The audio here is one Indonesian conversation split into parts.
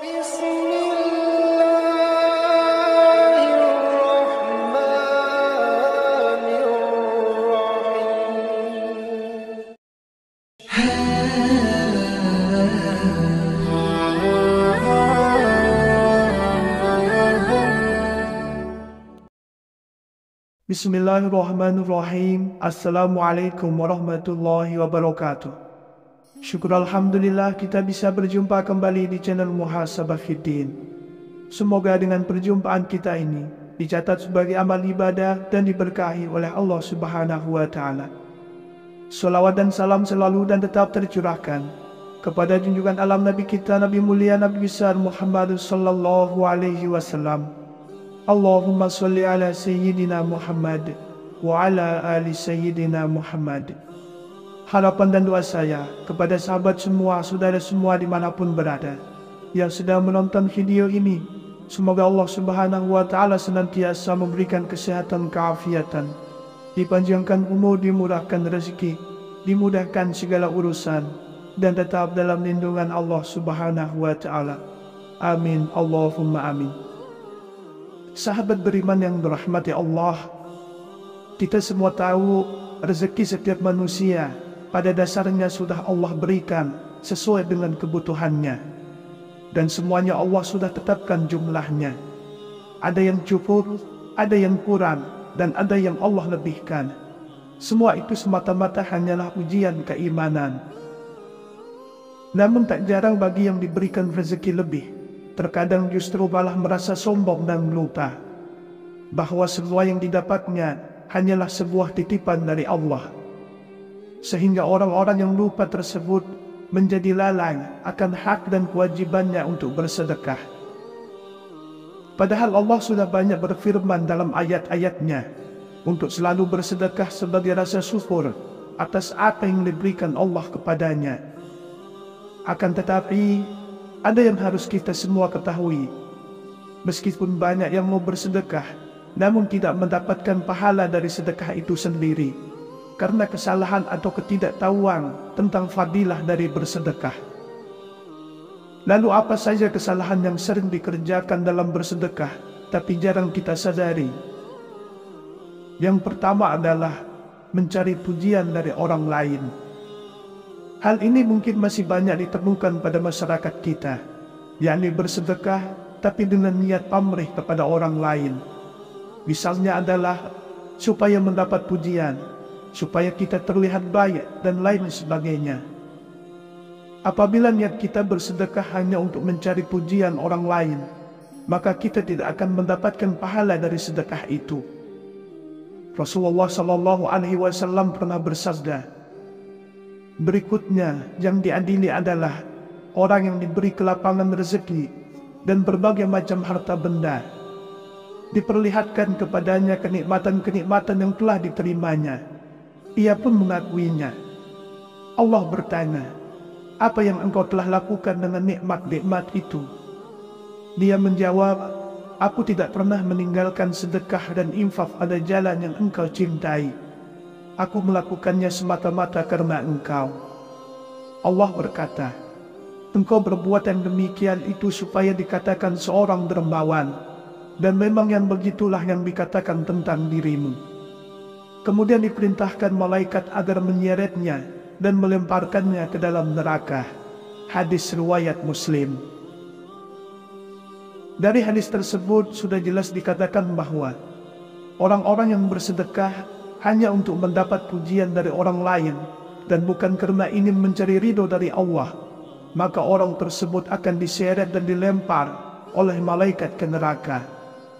Bismillahirrahmanirrahim. Bismillahirrahmanirrahim. Assalamualaikum warahmatullahi wabarakatuh. Syukur Alhamdulillah kita bisa berjumpa kembali di channel Muhasabah Fiddin. Semoga dengan perjumpaan kita ini dicatat sebagai amal ibadah dan diberkahi oleh Allah Subhanahu wa Ta'ala. Salawat dan salam selalu dan tetap tercurahkan kepada junjungan alam Nabi kita, Nabi mulia, Nabi besar Muhammad sallallahu alaihi wasallam. Allahumma salli ala Sayyidina Muhammad wa ala ali Sayyidina Muhammad. Harapan dan doa saya kepada sahabat semua, saudara semua dimanapun berada yang sedang menonton video ini, semoga Allah Subhanahu wa Ta'ala senantiasa memberikan kesehatan, keafiatan, dipanjangkan umur, dimurahkan rezeki, dimudahkan segala urusan, dan tetap dalam lindungan Allah Subhanahu wa Ta'ala. Amin, Allahumma amin. Sahabat beriman yang dirahmati Allah, kita semua tahu rezeki setiap manusia pada dasarnya sudah Allah berikan sesuai dengan kebutuhannya, dan semuanya Allah sudah tetapkan jumlahnya. Ada yang cukup, ada yang kurang, dan ada yang Allah lebihkan. Semua itu semata-mata hanyalah ujian keimanan. Namun tak jarang bagi yang diberikan rezeki lebih, terkadang justru malah merasa sombong dan lupa bahwa semua yang didapatnya hanyalah sebuah titipan dari Allah, sehingga orang-orang yang lupa tersebut menjadi lalai akan hak dan kewajibannya untuk bersedekah. Padahal Allah sudah banyak berfirman dalam ayat-ayatnya untuk selalu bersedekah sebagai rasa syukur atas apa yang diberikan Allah kepadanya. Akan tetapi ada yang harus kita semua ketahui. Meskipun banyak yang mau bersedekah, namun tidak mendapatkan pahala dari sedekah itu sendiri, karena kesalahan atau ketidaktahuan tentang fadilah dari bersedekah. Lalu apa saja kesalahan yang sering dikerjakan dalam bersedekah, tapi jarang kita sadari? Yang pertama adalah mencari pujian dari orang lain. Hal ini mungkin masih banyak ditemukan pada masyarakat kita, yakni bersedekah tapi dengan niat pamrih kepada orang lain. Misalnya adalah supaya mendapat pujian, supaya kita terlihat baik dan lain sebagainya. Apabila niat kita bersedekah hanya untuk mencari pujian orang lain, maka kita tidak akan mendapatkan pahala dari sedekah itu. Rasulullah sallallahu alaihi wasallam pernah bersabda, berikutnya yang diadili adalah orang yang diberi kelapangan rezeki dan berbagai macam harta benda, diperlihatkan kepadanya kenikmatan-kenikmatan yang telah diterimanya. Ia pun mengakuinya. Allah bertanya, apa yang engkau telah lakukan dengan nikmat-nikmat itu? Dia menjawab, aku tidak pernah meninggalkan sedekah dan infak pada jalan yang engkau cintai. Aku melakukannya semata-mata karena engkau. Allah berkata, engkau berbuat yang demikian itu supaya dikatakan seorang dermawan, dan memang yang begitulah yang dikatakan tentang dirimu. Kemudian diperintahkan malaikat agar menyeretnya dan melemparkannya ke dalam neraka. Hadis riwayat Muslim. Dari hadis tersebut sudah jelas dikatakan bahwa orang-orang yang bersedekah hanya untuk mendapat pujian dari orang lain dan bukan karena ingin mencari ridho dari Allah, maka orang tersebut akan diseret dan dilempar oleh malaikat ke neraka.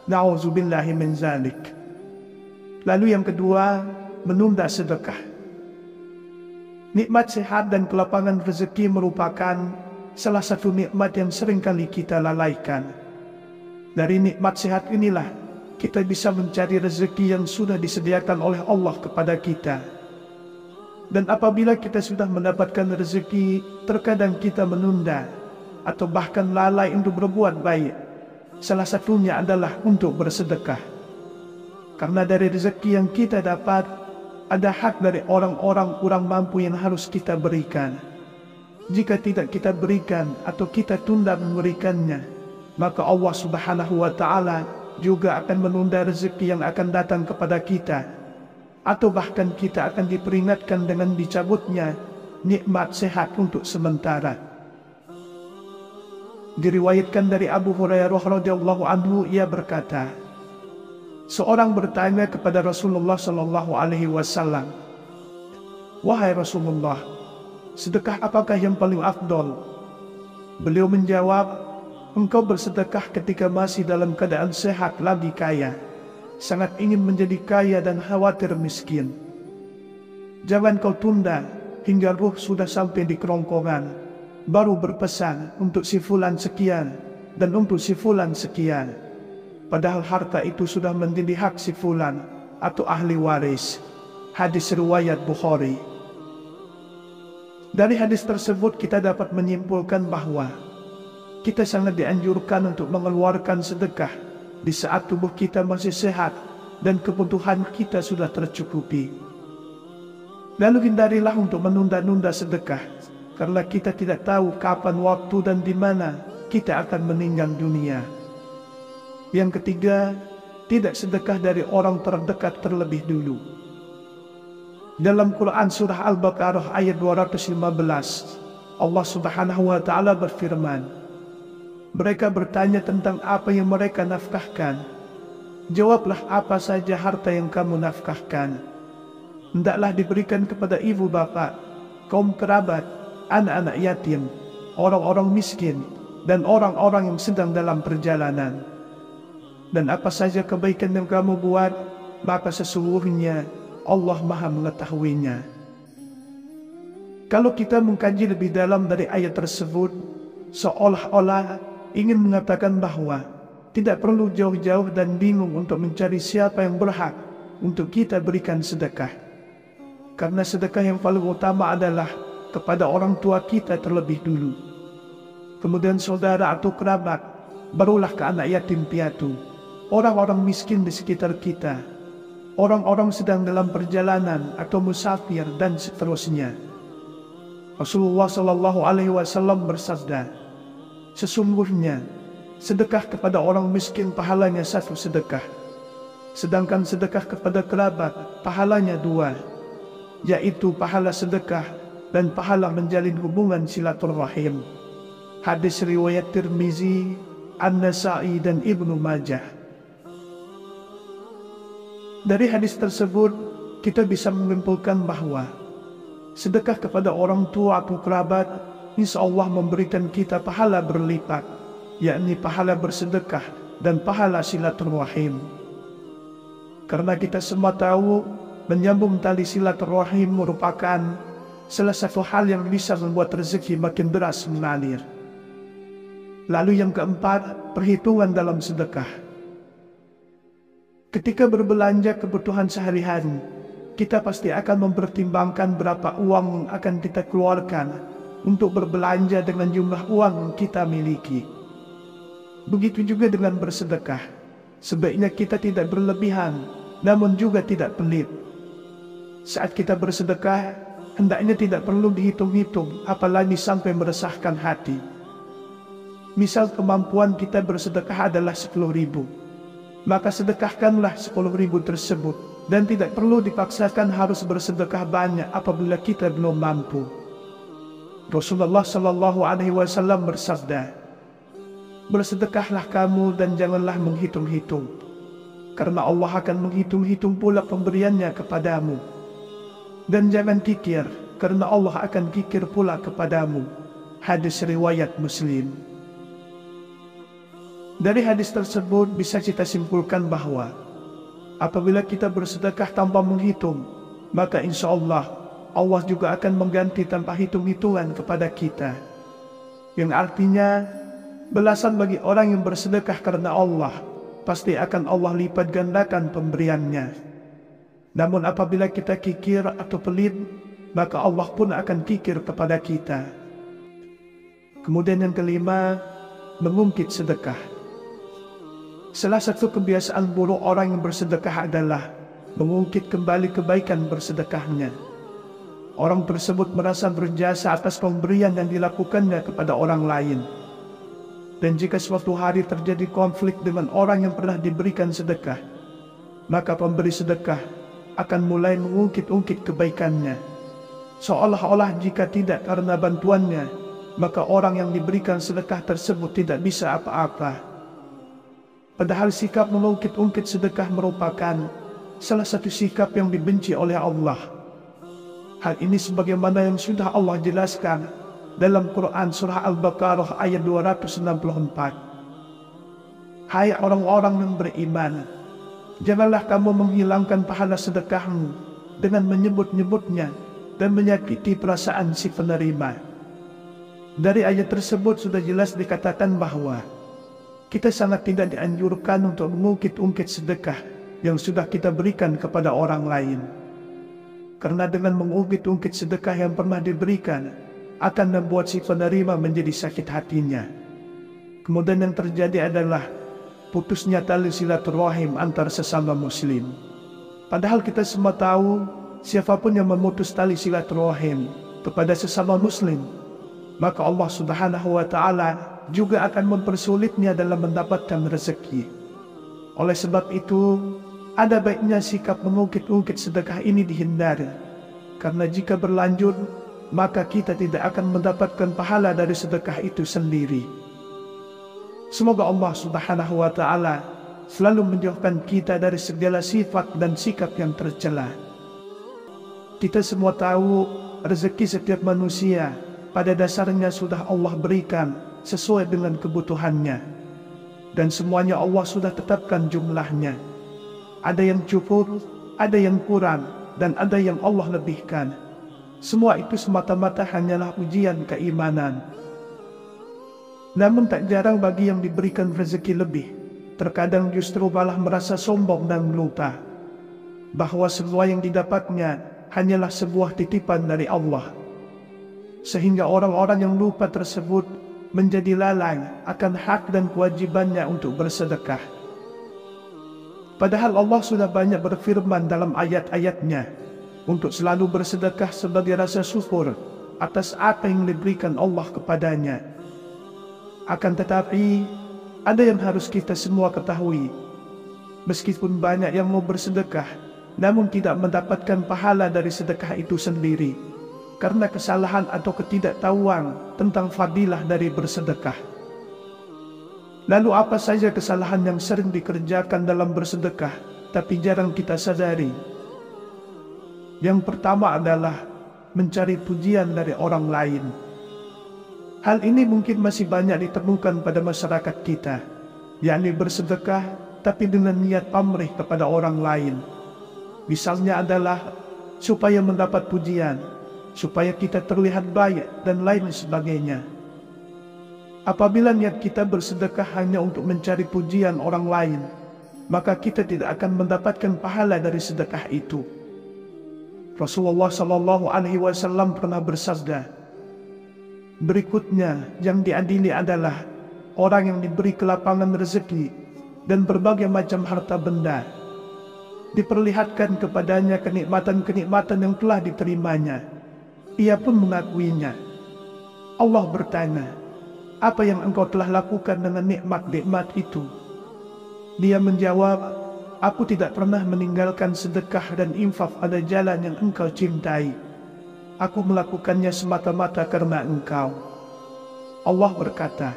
Na'udzubillahi min zalik. Lalu yang kedua, menunda sedekah. Nikmat sehat dan kelapangan rezeki merupakan salah satu nikmat yang seringkali kita lalaikan. Dari nikmat sehat inilah kita bisa mencari rezeki yang sudah disediakan oleh Allah kepada kita. Dan apabila kita sudah mendapatkan rezeki, terkadang kita menunda atau bahkan lalai untuk berbuat baik. Salah satunya adalah untuk bersedekah. Karena dari rezeki yang kita dapat, ada hak dari orang-orang kurang mampu yang harus kita berikan. Jika tidak kita berikan atau kita tunda memberikannya, maka Allah Subhanahu wa Ta'ala juga akan menunda rezeki yang akan datang kepada kita, atau bahkan kita akan diperingatkan dengan dicabutnya nikmat sehat untuk sementara. Diriwayatkan dari Abu Hurairah radhiyallahu anhu, ia berkata, seorang bertanya kepada Rasulullah sallallahu alaihi wasallam, "Wahai Rasulullah, sedekah apakah yang paling afdol?" Beliau menjawab, "Engkau bersedekah ketika masih dalam keadaan sehat lagi kaya, sangat ingin menjadi kaya dan khawatir miskin. Jangan kau tunda hingga ruh sudah sampai di kerongkongan, baru berpesan untuk si fulan sekian dan untuk si fulan sekian, padahal harta itu sudah menjadi hak si fulan atau ahli waris." Hadis riwayat Bukhari. Dari hadis tersebut kita dapat menyimpulkan bahwa kita sangat dianjurkan untuk mengeluarkan sedekah di saat tubuh kita masih sehat dan kebutuhan kita sudah tercukupi. Lalu hindarilah untuk menunda-nunda sedekah, karena kita tidak tahu kapan waktu dan di mana kita akan meninggal dunia. Yang ketiga, tidak sedekah dari orang terdekat terlebih dulu. Dalam Quran surah Al-Baqarah ayat 215, Allah Subhanahu wa Ta'ala berfirman, mereka bertanya tentang apa yang mereka nafkahkan. Jawablah, apa saja harta yang kamu nafkahkan. Hendaklah diberikan kepada ibu bapa, kaum kerabat, anak-anak yatim, orang-orang miskin, dan orang-orang yang sedang dalam perjalanan. Dan apa saja kebaikan yang kamu buat, maka sesungguhnya Allah Maha mengetahuinya. Kalau kita mengkaji lebih dalam dari ayat tersebut, seolah-olah ingin mengatakan bahwa tidak perlu jauh-jauh dan bingung untuk mencari siapa yang berhak untuk kita berikan sedekah. Karena sedekah yang paling utama adalah kepada orang tua kita terlebih dulu. Kemudian saudara atau kerabat, barulah ke anak yatim piatu, orang-orang miskin di sekitar kita, orang-orang sedang dalam perjalanan atau musafir, dan seterusnya. Rasulullah sallallahu alaihi wasallam bersabda, sesungguhnya sedekah kepada orang miskin pahalanya 1 sedekah, sedangkan sedekah kepada kerabat pahalanya 2, yaitu pahala sedekah dan pahala menjalin hubungan silaturahim. Hadis riwayat Tirmizi, An-Nasa'i, dan Ibnu Majah. Dari hadis tersebut, kita bisa menyimpulkan bahwa sedekah kepada orang tua atau kerabat, insya Allah memberikan kita pahala berlipat, yakni pahala bersedekah dan pahala silaturahim. Karena kita semua tahu, menyambung tali silaturahim merupakan salah satu hal yang bisa membuat rezeki makin deras mengalir. Lalu yang keempat, perhitungan dalam sedekah. Ketika berbelanja kebutuhan sehari-hari, kita pasti akan mempertimbangkan berapa uang yang akan kita keluarkan untuk berbelanja dengan jumlah uang yang kita miliki. Begitu juga dengan bersedekah. Sebaiknya kita tidak berlebihan, namun juga tidak pelit. Saat kita bersedekah, hendaknya tidak perlu dihitung-hitung, apalagi sampai meresahkan hati. Misal kemampuan kita bersedekah adalah 10.000. Maka sedekahkanlah 10.000 tersebut, dan tidak perlu dipaksakan harus bersedekah banyak apabila kita belum mampu. Rasulullah sallallahu alaihi wasallam bersabda, bersedekahlah kamu dan janganlah menghitung-hitung, karena Allah akan menghitung-hitung pula pemberiannya kepadamu. Dan jangan kikir, karena Allah akan kikir pula kepadamu. Hadis riwayat Muslim. Dari hadis tersebut bisa kita simpulkan bahwa apabila kita bersedekah tanpa menghitung, maka insya Allah juga akan mengganti tanpa hitung-hitungan kepada kita. Yang artinya, balasan bagi orang yang bersedekah karena Allah, pasti akan Allah lipat gandakan pemberiannya. Namun apabila kita kikir atau pelit, maka Allah pun akan kikir kepada kita. Kemudian yang kelima, mengungkit sedekah. Salah satu kebiasaan buruk orang yang bersedekah adalah mengungkit kembali kebaikan bersedekahnya. orang tersebut merasa berjasa atas pemberian yang dilakukannya kepada orang lain. Dan jika suatu hari terjadi konflik dengan orang yang pernah diberikan sedekah, maka pemberi sedekah akan mulai mengungkit-ungkit kebaikannya, seolah-olah jika tidak karena bantuannya, maka orang yang diberikan sedekah tersebut tidak bisa apa-apa. Padahal sikap mengungkit-ungkit sedekah merupakan salah satu sikap yang dibenci oleh Allah. Hal ini sebagaimana yang sudah Allah jelaskan dalam Quran Surah Al-Baqarah ayat 264. Hai orang-orang yang beriman, janganlah kamu menghilangkan pahala sedekahmu dengan menyebut-nyebutnya dan menyakiti perasaan si penerima. Dari ayat tersebut sudah jelas dikatakan bahwa kita sangat tidak dianjurkan untuk mengungkit-ungkit sedekah yang sudah kita berikan kepada orang lain. Karena dengan mengungkit-ungkit sedekah yang pernah diberikan akan membuat si penerima menjadi sakit hatinya. Kemudian yang terjadi adalah putusnya tali silaturahim antar sesama muslim. Padahal kita semua tahu, siapapun yang memutus tali silaturahim kepada sesama muslim, maka Allah Subhanahu wa Ta'ala juga akan mempersulitnya dalam mendapatkan rezeki. Oleh sebab itu, ada baiknya sikap mengungkit-ungkit sedekah ini dihindari, karena jika berlanjut, maka kita tidak akan mendapatkan pahala dari sedekah itu sendiri. Semoga Allah Subhanahu wa Ta'ala selalu menjauhkan kita dari segala sifat dan sikap yang tercela. Kita semua tahu rezeki setiap manusia pada dasarnya sudah Allah berikan sesuai dengan kebutuhannya, dan semuanya Allah sudah tetapkan jumlahnya. Ada yang cukup, ada yang kurang, dan ada yang Allah lebihkan. Semua itu semata-mata hanyalah ujian keimanan. Namun tak jarang bagi yang diberikan rezeki lebih, terkadang justru malah merasa sombong dan lupa bahwa semua yang didapatnya hanyalah sebuah titipan dari Allah. Sehingga orang-orang yang lupa tersebut menjadi lalai akan hak dan kewajibannya untuk bersedekah. Padahal Allah sudah banyak berfirman dalam ayat-ayatnya untuk selalu bersedekah sebagai rasa syukur atas apa yang diberikan Allah kepadanya. Akan tetapi, ada yang harus kita semua ketahui. Meskipun banyak yang mau bersedekah, namun tidak mendapatkan pahala dari sedekah itu sendiri, karena kesalahan atau ketidaktahuan tentang fadilah dari bersedekah. Lalu apa saja kesalahan yang sering dikerjakan dalam bersedekah, tapi jarang kita sadari? Yang pertama adalah mencari pujian dari orang lain. Hal ini mungkin masih banyak ditemukan pada masyarakat kita, yakni bersedekah tapi dengan niat pamrih kepada orang lain. Misalnya adalah supaya mendapat pujian, supaya kita terlihat baik dan lain sebagainya. Apabila niat kita bersedekah hanya untuk mencari pujian orang lain, maka kita tidak akan mendapatkan pahala dari sedekah itu. Rasulullah SAW pernah bersabda, berikutnya yang diadili adalah orang yang diberi kelapangan rezeki dan berbagai macam harta benda. Diperlihatkan kepadanya kenikmatan-kenikmatan yang telah diterimanya. Ia pun mengakuinya. Allah bertanya, apa yang engkau telah lakukan dengan nikmat-nikmat itu? Dia menjawab, aku tidak pernah meninggalkan sedekah dan infak pada jalan yang engkau cintai. Aku melakukannya semata-mata karena engkau. Allah berkata,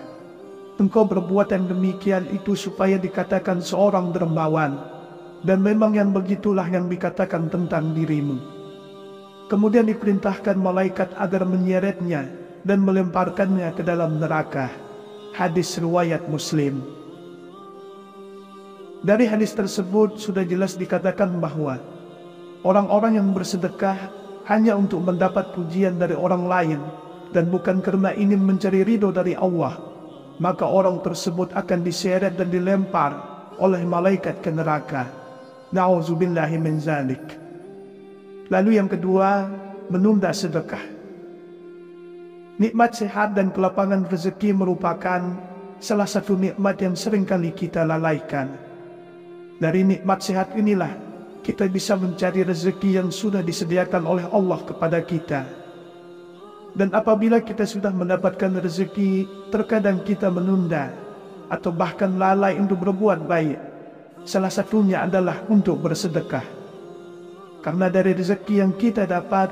engkau berbuat yang demikian itu supaya dikatakan seorang dermawan, dan memang yang begitulah yang dikatakan tentang dirimu. Kemudian diperintahkan malaikat agar menyeretnya dan melemparkannya ke dalam neraka. Hadis riwayat Muslim. Dari hadis tersebut sudah jelas dikatakan bahwa orang-orang yang bersedekah hanya untuk mendapat pujian dari orang lain dan bukan karena ingin mencari ridho dari Allah, maka orang tersebut akan diseret dan dilempar oleh malaikat ke neraka. Na'udzubillahi min zalik. Lalu yang kedua, menunda sedekah. Nikmat sehat dan kelapangan rezeki merupakan salah satu nikmat yang seringkali kita lalaikan. Dari nikmat sehat inilah kita bisa mencari rezeki yang sudah disediakan oleh Allah kepada kita. Dan apabila kita sudah mendapatkan rezeki, terkadang kita menunda atau bahkan lalai untuk berbuat baik. Salah satunya adalah untuk bersedekah. Karena dari rezeki yang kita dapat,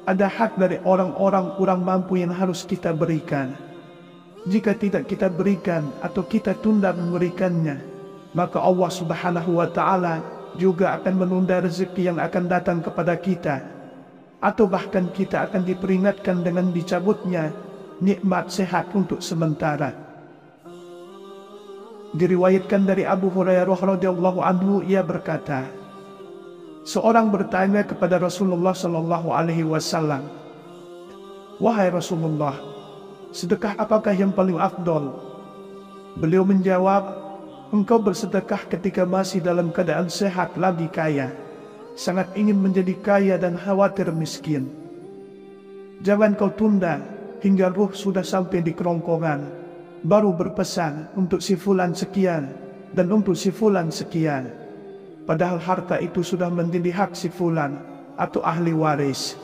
ada hak dari orang-orang kurang mampu yang harus kita berikan. Jika tidak kita berikan atau kita tunda memberikannya, maka Allah Subhanahu wa Ta'ala juga akan menunda rezeki yang akan datang kepada kita, atau bahkan kita akan diperingatkan dengan dicabutnya nikmat sehat untuk sementara. Diriwayatkan dari Abu Hurairah radhiyallahu anhu, ia berkata, seorang bertanya kepada Rasulullah sallallahu alaihi wasallam, "Wahai Rasulullah, sedekah apakah yang paling afdol?" Beliau menjawab, "Engkau bersedekah ketika masih dalam keadaan sehat lagi kaya, sangat ingin menjadi kaya dan khawatir miskin. Jangan kau tunda hingga ruh sudah sampai di kerongkongan, baru berpesan untuk si fulan sekian dan untuk si fulan sekian. Padahal harta itu sudah menjadi hak si fulan atau ahli waris."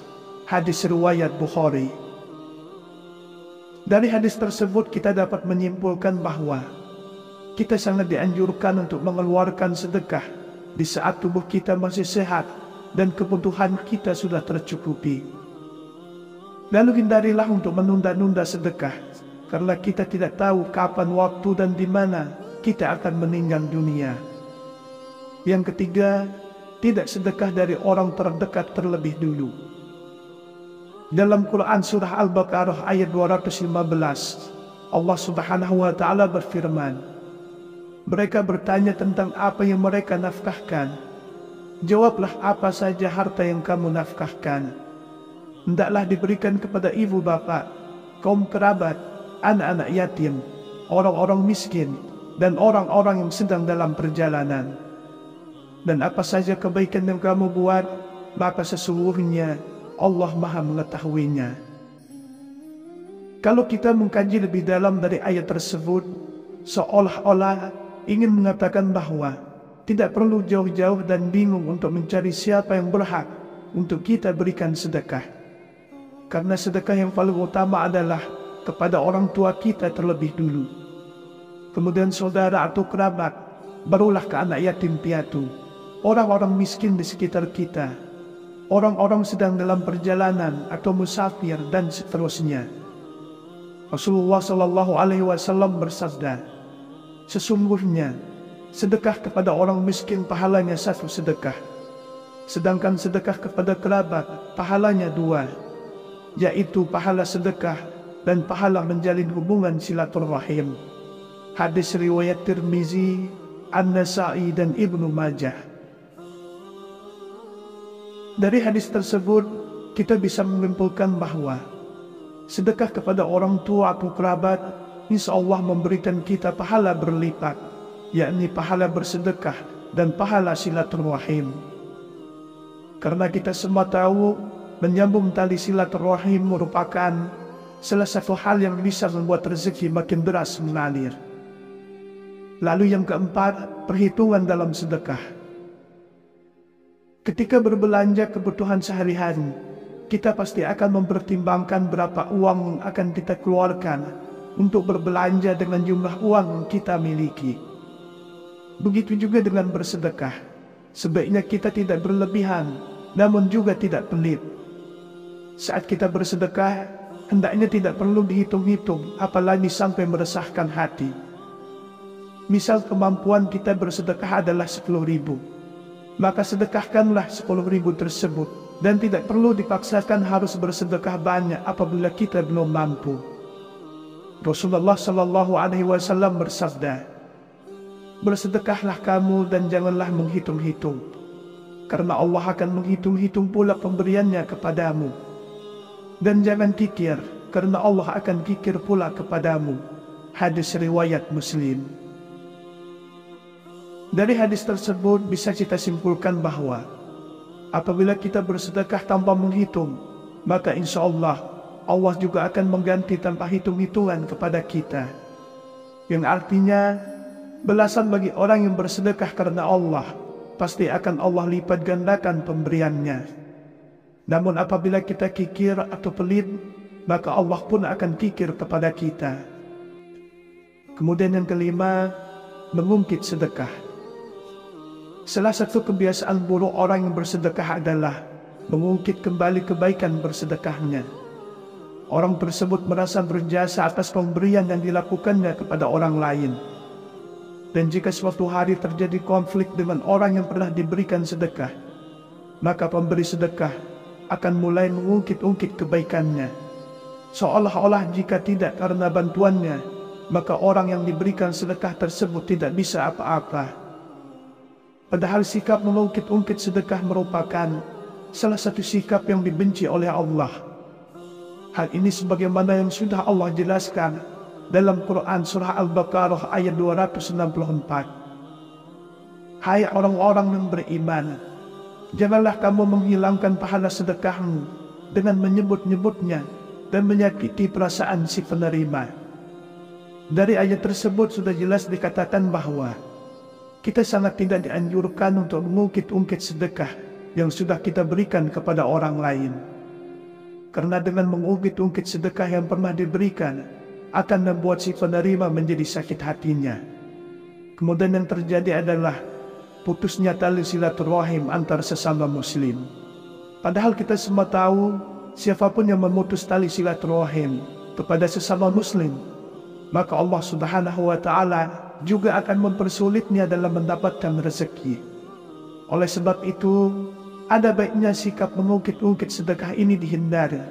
Hadis riwayat Bukhari. Dari hadis tersebut kita dapat menyimpulkan bahwa kita sangat dianjurkan untuk mengeluarkan sedekah di saat tubuh kita masih sehat dan kebutuhan kita sudah tercukupi. Lalu hindarilah untuk menunda-nunda sedekah, karena kita tidak tahu kapan waktu dan di mana kita akan meninggal dunia. Yang ketiga, tidak sedekah dari orang terdekat terlebih dulu. Dalam Quran surah Al-Baqarah ayat 215, Allah Subhanahu wa Ta'ala berfirman, mereka bertanya tentang apa yang mereka nafkahkan. Jawablah, apa saja harta yang kamu nafkahkan. Hendaklah diberikan kepada ibu bapa, kaum kerabat, anak-anak yatim, orang-orang miskin, dan orang-orang yang sedang dalam perjalanan. Dan apa saja kebaikan yang kamu buat, maka sesungguhnya Allah Maha mengetahuinya. Kalau kita mengkaji lebih dalam dari ayat tersebut, seolah-olah ingin mengatakan bahwa tidak perlu jauh-jauh dan bingung untuk mencari siapa yang berhak untuk kita berikan sedekah. Karena sedekah yang paling utama adalah kepada orang tua kita terlebih dulu. Kemudian saudara atau kerabat, barulah ke anak yatim piatu, orang-orang miskin di sekitar kita, orang-orang sedang dalam perjalanan atau musafir, dan seterusnya. Rasulullah Shallallahu Alaihi Wasallam bersabda, sesungguhnya sedekah kepada orang miskin pahalanya satu sedekah, sedangkan sedekah kepada kerabat pahalanya dua, yaitu pahala sedekah dan pahala menjalin hubungan silaturahim. Hadis riwayat Tirmizi, An-Nasa'i, dan Ibnu Majah. Dari hadis tersebut kita bisa menyimpulkan bahwa sedekah kepada orang tua atau kerabat insya Allah memberikan kita pahala berlipat, yakni pahala bersedekah dan pahala silaturahim. Karena kita semua tahu menyambung tali silaturahim merupakan salah satu hal yang bisa membuat rezeki makin deras mengalir. Lalu yang keempat, perhitungan dalam sedekah. Ketika berbelanja kebutuhan sehari-hari, kita pasti akan mempertimbangkan berapa uang yang akan kita keluarkan untuk berbelanja dengan jumlah uang yang kita miliki. Begitu juga dengan bersedekah. Sebaiknya kita tidak berlebihan, namun juga tidak pelit. Saat kita bersedekah, hendaknya tidak perlu dihitung-hitung, apalagi sampai meresahkan hati. Misal kemampuan kita bersedekah adalah 10.000. Maka sedekahkanlah 10.000 tersebut, dan tidak perlu dipaksakan harus bersedekah banyak apabila kita belum mampu. Rasulullah Shallallahu Alaihi Wasallam bersabda, bersedekahlah kamu dan janganlah menghitung-hitung, karena Allah akan menghitung-hitung pula pemberiannya kepadamu. Dan jangan kikir, karena Allah akan kikir pula kepadamu. Hadis riwayat Muslim. Dari hadis tersebut bisa kita simpulkan bahwa apabila kita bersedekah tanpa menghitung, maka insya Allah juga akan mengganti tanpa hitung-hitungan kepada kita. Yang artinya belasan bagi orang yang bersedekah karena Allah pasti akan Allah lipat gandakan pemberiannya. Namun apabila kita kikir atau pelit, maka Allah pun akan kikir kepada kita. Kemudian yang kelima, mengungkit sedekah. Salah satu kebiasaan buruk orang yang bersedekah adalah mengungkit kembali kebaikan bersedekahnya. Orang tersebut merasa berjasa atas pemberian yang dilakukannya kepada orang lain. Dan jika suatu hari terjadi konflik dengan orang yang pernah diberikan sedekah, maka pemberi sedekah akan mulai mengungkit-ungkit kebaikannya. Seolah-olah jika tidak karena bantuannya, maka orang yang diberikan sedekah tersebut tidak bisa apa-apa. Padahal sikap mengungkit-ungkit sedekah merupakan salah satu sikap yang dibenci oleh Allah. Hal ini sebagaimana yang sudah Allah jelaskan dalam Quran Surah Al-Baqarah ayat 264. Hai orang-orang yang beriman, janganlah kamu menghilangkan pahala sedekahmu dengan menyebut-nyebutnya dan menyakiti perasaan si penerima. Dari ayat tersebut sudah jelas dikatakan bahwa kita sangat tidak dianjurkan untuk mengungkit-ungkit sedekah yang sudah kita berikan kepada orang lain. Karena dengan mengungkit-ungkit sedekah yang pernah diberikan, akan membuat si penerima menjadi sakit hatinya. Kemudian yang terjadi adalah putusnya tali silaturahim antar sesama muslim. Padahal kita semua tahu, siapapun yang memutus tali silaturahim kepada sesama muslim, maka Allah Subhanahu wa Ta'ala juga akan mempersulitnya dalam mendapatkan rezeki. Oleh sebab itu, ada baiknya sikap mengungkit-ungkit sedekah ini dihindari,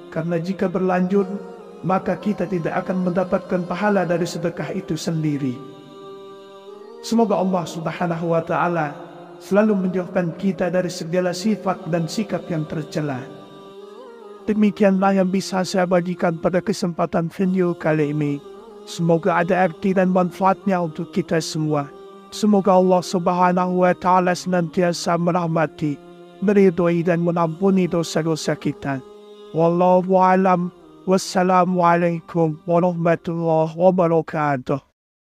karena jika berlanjut, maka kita tidak akan mendapatkan pahala dari sedekah itu sendiri. Semoga Allah Subhanahu wa Ta'ala selalu menjauhkan kita dari segala sifat dan sikap yang tercela. Demikianlah yang bisa saya bagikan pada kesempatan video kali ini. Semoga ada arti dan manfaatnya untuk kita semua. Semoga Allah Subhanahu wa Ta'ala senantiasa merahmati, meridhoi dan mengampuni dosa-dosa kita. Wallahu a'lam. Wassalamualaikum warahmatullahi wabarakatuh.